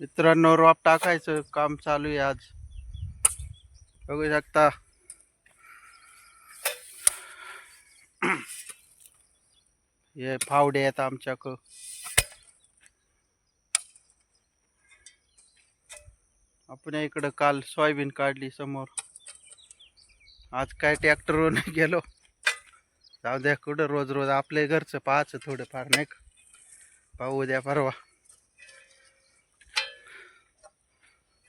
मित्रांनो, रोप टाकायचं काम चालू आहे आज. बघू शकता हे फावडे आहेत आमच्याकडं. आपण इकडं काल सोयाबीन काढली समोर. आज काय ट्रॅक्टरवर गेलो. जाऊ द्या, कुठं रोज रोज आपल्या घरचं पाहायचं थोडंफार, नाही का? पाहू द्या परवा.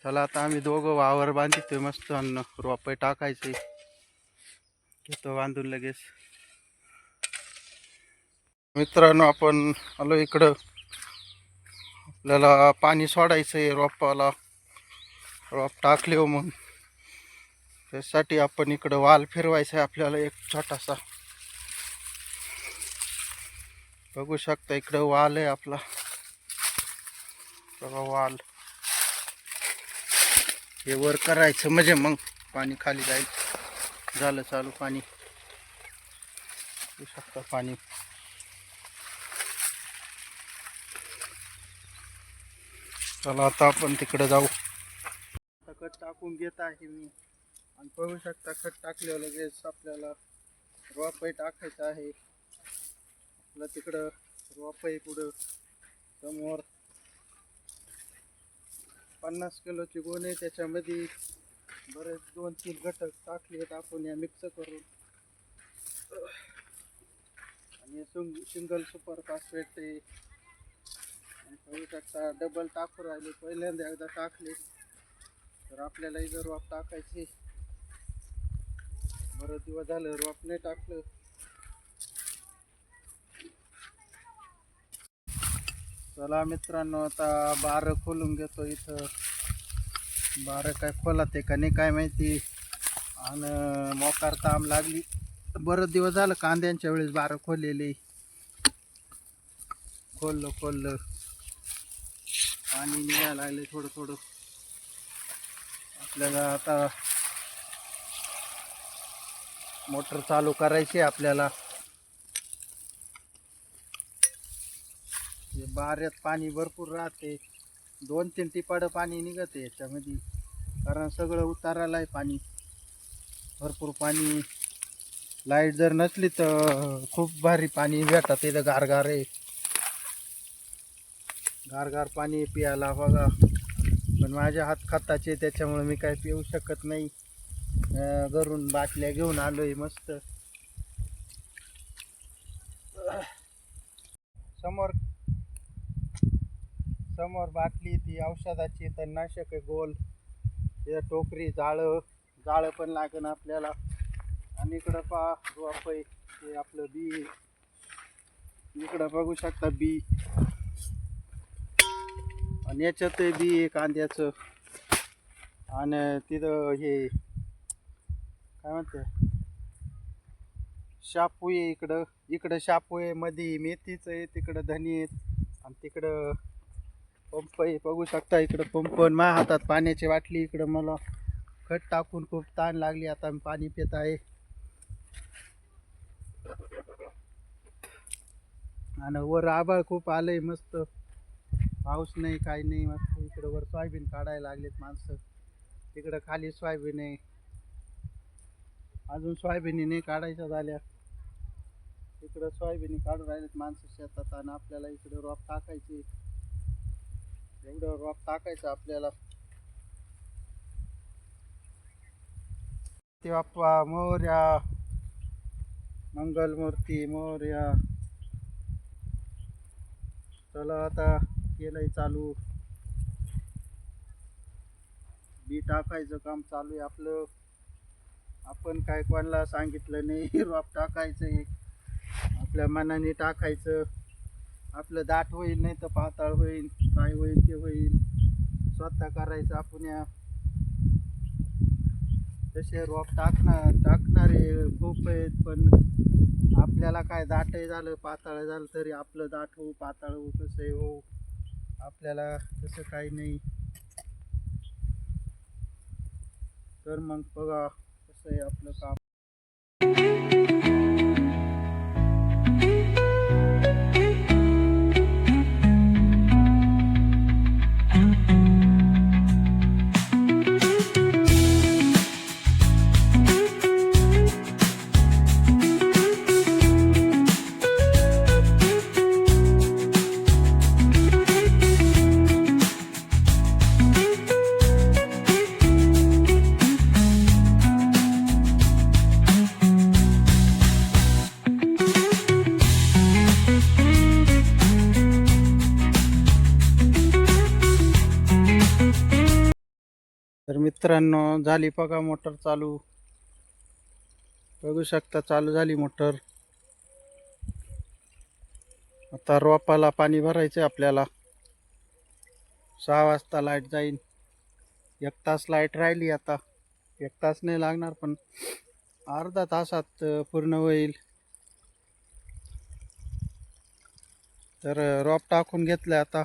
चला आता आम्ही दोघं वावर बांधितोय मस्त, अन्न रोपे टाकायचे. घेतो बांधून लगेच. मित्रांनो, आपण आलो इकडं. आपल्याला पाणी सोडायचंय रोपाला. रोप टाकले हो, मग त्यासाठी आपण इकडं वाल फिरवायचा आहे आपल्याला एक छोटासा. बघू शकता इकडं वाल आहे आपला. बघा वाल हे वर करायचं म्हणजे मग पाणी खाली जाईल. झालं चालू पाणी. बघू शकता पाणी. चला आता आपण तिकडे जाऊ. खत टाकून घेत आहे मी. आणि बघू शकता खत टाकल्यावर लगेच आपल्याला रोपही टाकायचं आहे. आपलं तिकडं रोपही पुढं समोर 50 किलोची गोणी आहे. त्याच्यामध्ये बरेच 2-3 घटक टाकलेत आपण या मिक्स करून. आणि सिंगल सुपर फॉस्फेट ते बघू शकता डबल टाकून राहिले. पहिल्यांदा एकदा टाकले तर आपल्याला इथं रोप टाकायचे. बरं दिवस झालं रोप नाही टाकलं. चला मित्रांनो, आता बारं खोलून घेतो. इथं बारं काय खोलात आहे का नाही काय माहिती. आणि मोकार ताम लागली. बरं दिवस झालं कांद्यांच्या वेळेस बारं खोललेले. खोललं पाणी निघायला लागले थोडं थोडं. आपल्याला आता मोटर चालू करायची आपल्याला. बाऱ्यात पाणी भरपूर राहते. 2-3 टिपाडं पाणी निघते याच्यामध्ये, कारण सगळं उतारायला आहे पाणी. भरपूर पाणी. लाईट जर नसली तर खूप भारी पाणी भेटत. इथं गारगार आहे. गारगार पाणी पियाला बघा. पण माझ्या हात खताचे, त्याच्यामुळे मी काय पिऊ शकत नाही. घरून बाटल्या घेऊन आलोय मस्त. समोर बाटली ती औषधाची, तणनाशक आहे गोल. ते टोकरी जाळं पण लागेल आपल्याला. आणि इकडं पहा रोप आहे ते आपलं बी. इकडं बघू शकता बी. आणि याच्यात बी आहे कांद्याचं. आणि तिथं हे काय म्हणते शापू आहे. इकडं शापू आहे. मध्ये मेथीच आहे. तिकडं धनी आहेत. आणि तिकडं पंप आहे. बघू शकता इकडं पंप. माझ्या हातात पाण्याची बाटली. इकडं मला खत टाकून खूप ताण लागली. आता मी पाणी पित आहे. आणि वर आभाळ खूप आलंय मस्त. पाऊस नाही काही नाही. मस्त इकडं वर सोयाबीन काढायला लागलेत माणसं. तिकडं खाली सोयाबीन आहे. अजून सोयाबीन नाही काढायच्या झाल्या. इकडं सोयाबीन काढून राहिलेत माणसं शेतात. आणि आपल्याला इकडं रोप टाकायचे. एवढं रोप टाकायचं आपल्याला. ते बाप्पा मोरया, मंगलमूर्ती मोरया. चला आता केलंय चालू. बी टाकायचं काम चालू आहे आपलं. आपण काय कोणाला सांगितलं नाही. रोप टाकायचं आपल्या मनाने टाकायचं. आपलं दाट होईल नाही तर पाताळ होईल. काय होईल ते होईल. स्वतः करायचं आपण. या तसे रोप टाकणारे खूप आहेत. पण आपल्याला काय दाटही झालं पाताळ झालं तरी आपलं दाट होऊ पाताळ होऊ कसंही होऊ, आपल्याला तसं काही नाही. तर मग बघा कसं आहे आपलं काम. तर मित्रांनो झाली बघा मोटर चालू. बघू शकता चालू झाली मोटर. आता रोपाला पाणी भरायचं आपल्याला. 6 वाजता लाईट जाईल. 1 तास लाईट राहिली आता. 1 तास नाही लागणार पण अर्धा तासात पूर्ण होईल. तर रोप टाकून घेतलं आता.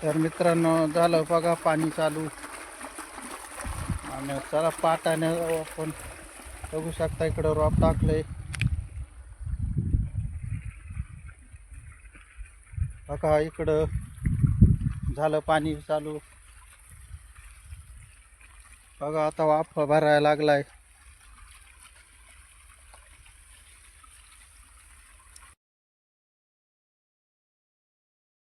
तर मित्रांनो झालं बघा पाणी चालू. आणि चला पाटाने आपण बघू शकता इकडं रोप टाकलंय बघा. इकडं झालं पाणी चालू बघा. आता वाफ भरायला लागलाय.